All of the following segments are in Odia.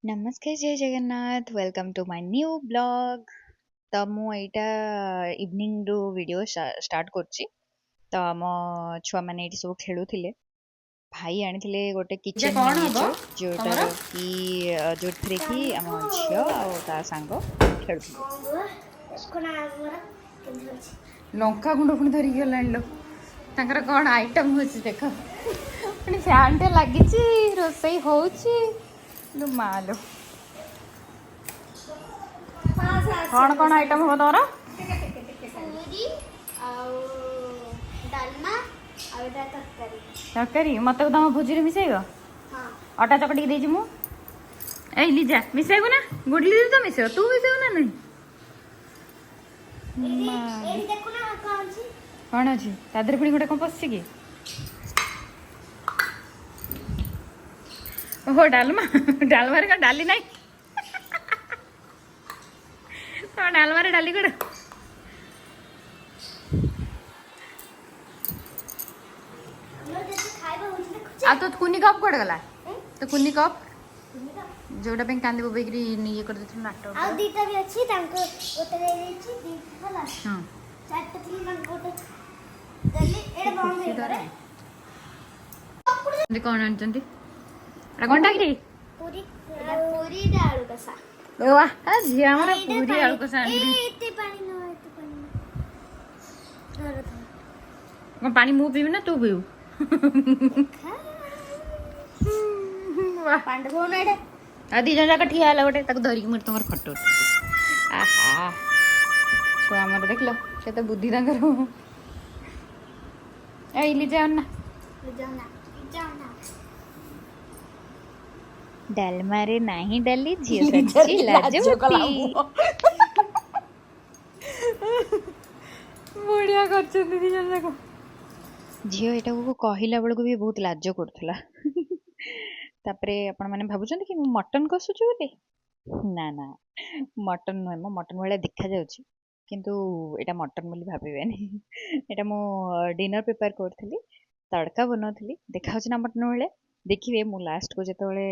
नमस्कार जय Jagannath welcome to my new blog. तो मु एटा इवनिंग रू वीडियो स्टार्ट करछि। तो आम छुआ मैंने ये सब खेलुथिले। भाई आनिथिले गोटे जे किचन कौन हबो मिनिएचर जोटार तमरा कि जोथरे कि आम झियो आ ता सांग खेलुथिले। लंका गुंड पुणी धरिक गलानी लो तांकर कौन आइटम होची देख पुणी फैन टे लागिची रोसई होची लो मालो कौन कौन आइटम हो तमरा पूरी ଆଉ ଡାଲମା ଆଉ ଏଟା ତରକାରୀ। ତରକାରୀ ମତେ ତମ ଭୋଜିରେ ମିଶେଇବ ହଁ ଅଟା ଚକଟିକି ଦେଇଛି ମୁଁ ଏଇ ଲିଜା ମିଶେଇବୁ ନା ଗୁଡଲି ଦିଦି ତ ମିଶେଇବ ତୁ ମିଶେଇବୁ ନା ନାହିଁ ଏଇଠି ଦେଖୁନା କଣ ଅଛି? କଣ ଅଛି ତା ଦେହରେ ପୁଣି ଗୋଟେ କଣ ପଶିଛି କି ଓହୋ ଡାଲମା ଡାଲମାରେ କଣ ଡାଲି ନାହିଁ ତମ ଡାଲମାରେ ଡାଲି କଣ ଆମର ଯେତେ ଖାଇବା ହଉଛି ଦେଖୁଛ? ଆଉ ତୋ କୁନି କପ୍ କୁଆଡ଼େ ଗଲା ତ କୁନି କପ୍ ଯୋଉଟା ପାଇଁ କାନ୍ଦି ବୋବେଇକିରି ଇଏ କରିଦେଇଥିଲୁ ନାଟକ ଆଉ ଦିଟା ବି ଅଛି ତାଙ୍କୁ ଗୋଟେ ଦେଇ ଦେଇଛି ଦିଟା ହେଲା ହଁ ଚାରଟା ଥିଲା ତାଙ୍କୁ ଗୋଟେ ଦେଲି ଏଇଟା ବନ୍ଦ ହେଇଗଲା। କଣ ଆଣିଛନ୍ତି ଏଟା କଣଟା କିରେ ପୁରୀ ପୁରୀ ଆଳୁ କଷା। ଝିଅ ଆମର ପୁରୀ ଆଳୁ କଷା ଆଣିକିରି ଏତେ ପାଣି ନୁହଁ ଏତେ ପାଣି ନୁହଁ। ଧର ଧର କଣ ପାଣି ମୁଁ ପିଇବି ନା ତୁ ପିଇବୁ ପାଣ୍ଡ ଭଉଣୀ ଏଇଟା ଆଉ ଦି ଜଣ ଯାକ ଠିଆ ହେଲା ଗୋଟେ ତାକୁ ଧରିକି ମୁଁ ତମର ଫଟୋ ଉଠେଇବି ଆହା ଛୁଆ ଆମର ଦେଖିଲ କେତେ ବୁଦ୍ଧି ତାଙ୍କର ଏଇ ଲିଜା ନା ଯାଉନା ଯାଉନା ଡାଲମା ରେ ନାହିଁ ଡାଲି ଝିଅ ସାଜିଛି ଲାଜବତୀ। ବଢିଆ କରିଛନ୍ତି ଦି ଜଣ ଯାକ ଝିଅ ଏଟାକୁ କହିଲା ବେଳକୁ ବି ବହୁତ ଲାଜ କରୁଥିଲା। ତାପରେ ଆପଣ ମାନେ ଭାବୁଛନ୍ତି କି ମୁଁ ମଟନ କଷୁଛି ବୋଲି? ନା ନା ମଟନ ନୁହେଁ, ମୋ ମଟନ ଭଳିଆ ଦେଖାଯାଉଛି କିନ୍ତୁ ଏଇଟା ମଟନ ବୋଲି ଭାବିବେନି। ଏଇଟା ମୁଁ ଡିନର ପ୍ରିପେୟାର କରୁଥିଲି, ତଡ଼କା ବନାଉଥିଲି। ଦେଖାଯାଉଛି ନା ମଟନ ଭଳିଆ? ଦେଖିବେ ମୁଁ ଲାଷ୍ଟକୁ ଯେତେବେଳେ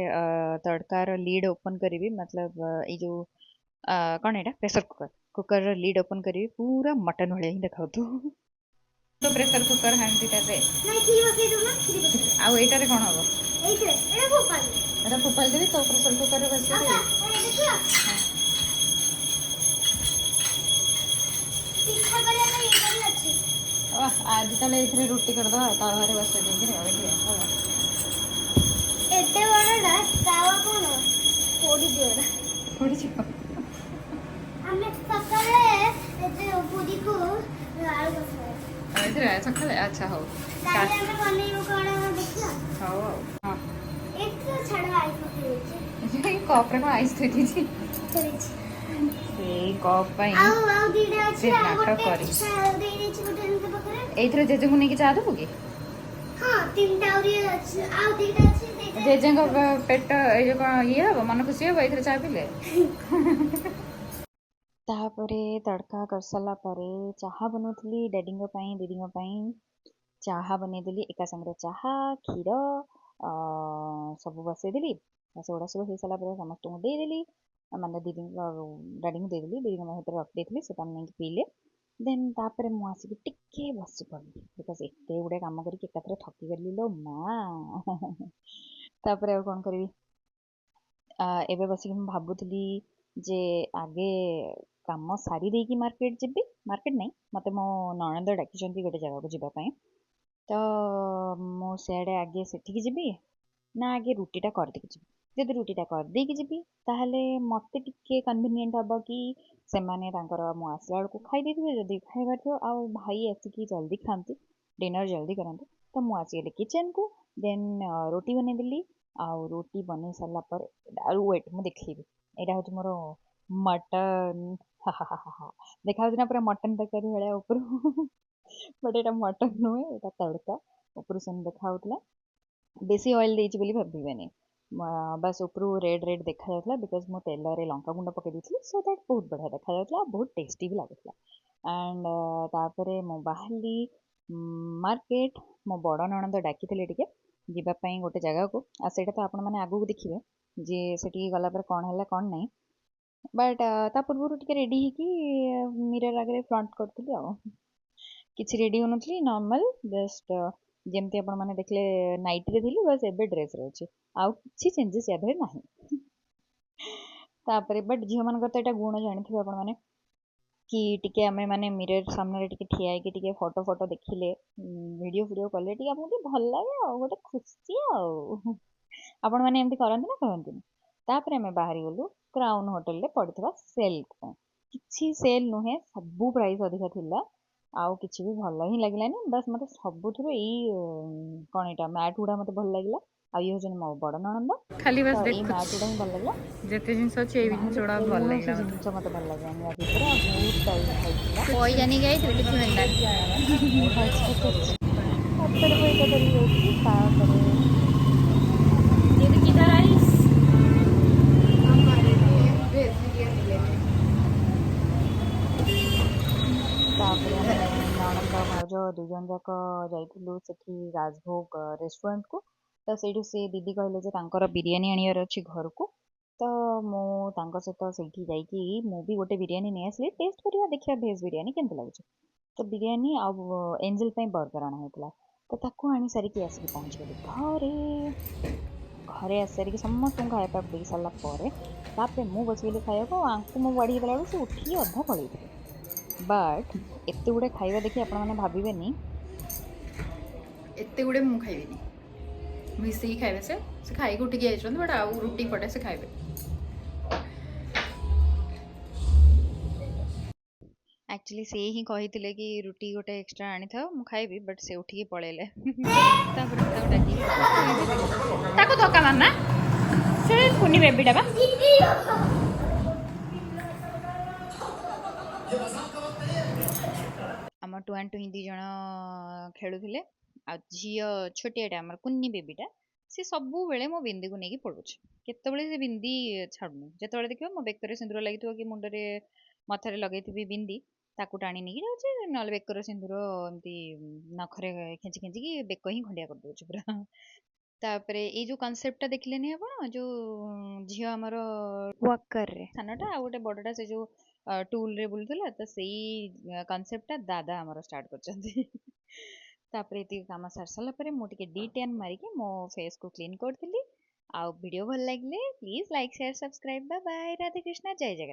ତଡ଼କାର ଲିଡ୍ ଓପନ୍ କରିବି, ମତଲବ ଏଇ ଯୋଉ କ'ଣ ଏଇଟା ପ୍ରେସର କୁକରର ଲିଡ୍ ଓପନ୍ କରିବି, ପୁରା ମଟନ ଭଳିଆ ହିଁ ଦେଖାଉଥିବ। ତ ପ୍ରେସର କୁକର ହାଣ୍ଡିଟାରେ ନାଇଁ କ୍ଷୀରି ପକେଇ ଦଉନା କ୍ଷୀରି ପକେଇ ଆଉ ଏଇଟାରେ କ'ଣ ହବ ଏଇଥିରେ ଏଇଟା ଫୋପାଡ଼ି ଏଇଟା ଫୋପାଡ଼ି ଦେବି ତ ପ୍ରେସର କୁକରରେ ବସେଇଦେବି ପିଠା କରିବା ପାଇଁ ଏଇଟା ବି ଅଛି। ଆଜି ତାହେଲେ ଏଇଥିରେ ରୁଟି କରିଦେବା ତାୱାରେ ବସେଇ ଦେଇକିରି ଆଉ ଏଠି ହେଲା ଏତେ ବଡ଼ଟା ତାୱା କ'ଣ ପୋଡ଼ିଯିବ ନା। ପୋଡ଼ିଯିବ ଆମେ ସକାଳେ ପୁରୀକୁ ଆଳୁ କଷା ଏଥିରେ ସକାଳେ ଆଚ୍ଛା ହଉ କାଲି ଆମେ ବନେଇବୁ କ'ଣ ଦେଖିବା। ହଉ ଆଉ ହଁ ଏଥିରେ ଛାଡ଼ ଆଇସ୍ ପକେଇ ଦେଇଛି କପ୍ରେ କ'ଣ ଆଇସ୍ ଥୋଇ ଦେଇଛି ସେଇ କପ୍ ପାଇଁ ଆଉ ଦିଟା ଅଛି ସେ ଆଉ ନାଟକ ଗୋଟେ କରିଛି ଦେଇ ଦେଇଛି ଗୋଟେ ଏମିତି ପାଖରେ। ଏଇଥିରେ ଜେଜେଙ୍କୁ ନେଇକି ଚା ଦେବୁ କି? ହଁ ତିନିଟା ଆହୁରି ଅଛି ଆଉ ଦିଟା ଅଛି ଜେଜେଙ୍କ ପେଟ ଏଇ ଯୋଉ କ'ଣ ଇଏ ହବ ମନ ଖୁସି ହବ ଏଇଥିରେ ଚା ପିଇଲେ ତାପରେ ତଡ଼କା କରିସାରିଲା ପରେ ଚାହା ବନାଉଥିଲି ଡ୍ୟାଡିଙ୍କ ପାଇଁ ଦିଦିଙ୍କ ପାଇଁ। ଚାହା ବନେଇଦେଲି ଏକା ସାଙ୍ଗରେ ଚାହା କ୍ଷୀର ସବୁ ବସେଇଦେଲି। ସେଗୁଡ଼ା ସବୁ ହେଇସାରିଲା ପରେ ସମସ୍ତଙ୍କୁ ଦେଇଦେଲି, ମାନେ ଦିଦିଙ୍କ ଡ୍ୟାଡିଙ୍କୁ ଦେଇଦେଲି, ଦିଦିଙ୍କ ଭିତରେ ରଖିଦେଇଥିଲି, ସେଟା ନେଇକି ପିଇଲେ। ଦେନ୍ ତାପରେ ମୁଁ ଆସିକି ଟିକେ ବସି ପଡ଼ିଲି, ବିକଜ ଏତେ ଗୁଡ଼େ କାମ କରିକି ଏକାଥରେ ଥକିଗଲି ଲୋ ମା। ତାପରେ ଆଉ କ'ଣ କରିବି, ଏବେ ବସିକି ମୁଁ ଭାବୁଥିଲି ଯେ ଆଗେ କାମ ସାରି ଦେଇକି ମାର୍କେଟ ଯିବି। ମାର୍କେଟ ନାହିଁ, ମୋତେ ମୋ ନଣନ୍ଦ ଡାକିଛନ୍ତି ଗୋଟେ ଜାଗାକୁ ଯିବା ପାଇଁ। ତ ମୁଁ ସିଆଡ଼େ ଆଗେ ସେଠିକି ଯିବି ନା ଆଗେ ରୁଟିଟା କରିଦେଇକି ଯିବି? ଯଦି ରୁଟିଟା କରିଦେଇକି ଯିବି ତାହେଲେ ମୋତେ ଟିକେ କନଭିନିଏଣ୍ଟ ହେବ କି ସେମାନେ ତାଙ୍କର ମୁଁ ଆସିଲା ବେଳକୁ ଖାଇ ଦେଇଥିବେ, ଯଦି ଖାଇବାର ଥିବ। ଆଉ ଭାଇ ଆସିକି ଜଲ୍ଦି ଖାଆନ୍ତି, ଡିନର୍ ଜଲ୍ଦି କରନ୍ତି। ତ ମୁଁ ଆସିଗଲି କିଚେନ୍କୁ, ଦେନ୍ ରୁଟି ବନେଇଦେଲି। ଆଉ ରୁଟି ବନେଇ ସାରିଲା ପରେ ଆଉ ୱେଟ୍ ମୁଁ ଦେଖେଇବି, ଏଇଟା ହେଉଛି ମୋର ମଟନ୍। ଦେଖାଯାଉଛି ନା ପୁରା ମଟନ୍ ତରକାରୀ ଭଳିଆ ଉପରୁ, ବଟ୍ ଏଇଟା ମଟନ୍ ନୁହେଁ, ଏଇଟା ତଡ଼କା। ଉପରୁ ସେମିତି ଦେଖାଯାଉଥିଲା, ବେଶୀ ଅଏଲ୍ ଦେଇଛି ବୋଲି ଭାବିବେନି। ବାସ୍ ଉପରୁ ରେଡ଼୍ ରେଡ଼୍ ଦେଖାଯାଉଥିଲା ବିକଜ ମୁଁ ତେଲରେ ଲଙ୍କାଗୁଣ୍ଡ ପକାଇ ଦେଇଥିଲି, ସୋ ଦ୍ୟାଟ୍ ବହୁତ ବଢ଼ିଆ ଦେଖାଯାଉଥିଲା, ବହୁତ ଟେଷ୍ଟି ବି ଲାଗୁଥିଲା। ଆଣ୍ଡ ତାପରେ ମୁଁ ବାହାରିଲି ମାର୍କେଟ। ମୋ ବଡ଼ ନଣନ୍ଦ ଡାକିଥିଲେ ଟିକେ ଯିବା ପାଇଁ ଗୋଟେ ଜାଗାକୁ, ଆଉ ସେଇଟା ତ ଆପଣମାନେ ଆଗକୁ ଦେଖିବେ। जे सेठी गला पर कौन है कौन नहीं बट ता पूर्व टिके रेडी होगी मिरर आगे फ्रंट करती किसी रेडी हो नॉर्मल जस्ट जमती आपण मैंने देखले नाइट रे थी बस एबे ड्रेस रे अच्छे आउ किसी चेंजेस या नहीं तापर बट झील मान तो यहाँ गुण जानी आपण मैंने कि टिके आमे माने मिरर सामने टिके ठिया है कि टिके फोटो फोटो देखिले वीडियो वीडियो कले टिके हमको भल लगे आ गोटे खुशी आपण मैंने एमती करंती ना करंती तापर आमे बाहरी गलु क्राउन होटल रे पड़िथबा सेल किछि सेल नुहे सबु प्राइस अधिका थिला आउ किछि भी भल ही लागलानी बस मते सबुथुरु एई कोन एटा मैट गुडा मते भल लागला आ ये होजन मो बड़ ननंद खाली बस तो एई देखु मैट गुडा ही भल लागला जेते जिनस अछि ए जिनस नहले गुडा भल कौन लागला से मते जिनिस मते भल लागलानी या भितर आ बहुत प्राइस खाइथिला कोई जानी गई तो किछ मिलला तापर पैसा धरी जाइछि तापर ये तो किधर आइस तापर आमे ननंद भाउज दुई जन जाक जाइथिलु सेठी राजभोग रेस्टोरेंट को तो सेठी से दीदी कहले जे तांकर बिरियानी आनियार अछि घर को तो मो तांको सहित सेठी जाइकी मु भी गोटे बिरियानी नै आसली टेस्ट करिया देखिया भेज बिरियानी केमते लाଗୁଛି तो बिरियानी आ एंजल पे बर्गर आना होतला तो ताको आनी सारिकी आसिकी पहुंच गली घरे आसी सारिकी समस्त खाଇବା ଦେଇ ସାରିଲା ପରେ ତାପରେ ମୁଁ ବସିଗଲି ଖାଇବାକୁ ଆଙ୍କୁ ମୁଁ ବାଢ଼ି ଦେଲା ବେଳକୁ ସେ ଉଠିକି ଅଧା ପଳେଇଥିଲେ बट एते गुडे खाଇବା देखि आपण माने भाबिबेनी एते गुडे मु खाइबेनी मिसी खाइबे से खाइ उठी के आइछन बट आउ रोटी पटे से खाइबे एक्चुअली से ही कहिथिले कि रुटी गोटे एक्स्ट्रा आनी था मु खाइबी बट से उठिकी पळेले तापर ताऊ डाकी ताको धक्का मारना से कुनी बेबीटा बा आम टू एंड टू हिंदी जन खेलुले आ झील छोटियाटा आम कुन्नी बेबीटा सी सबु बेले मो बिंदी को लेकिन पड़ुଛି केतबेले से बिंदी छाड़ुनी जेतबेले देखिबो मो बेकरे सिंदूर लागिथिबो कि मुंडरे मथारे लगेइथिबी बिंदी ताकू टाणी नेकी जाउछि नले बेकर सिंदूर एमती नखरे खेंची खेंची कि बेक ही खंडिया कर दउछि पूरा तापरे ए जो कांसेप्टटा देखलेनी आपण जो झियो हमर वकर रे सानटा आ गोटे बडटा से जो टूल रे बुलुथला तो सेई कांसेप्टटा दादा हमर स्टार्ट करछन्ती तापरे एति काम सार साला परे मु टिके D10 मारी के मो फेस को क्लीन करथिली आ वीडियो भल लागले please like share subscribe bye bye Radhe Krishna जय जगन्नाथ।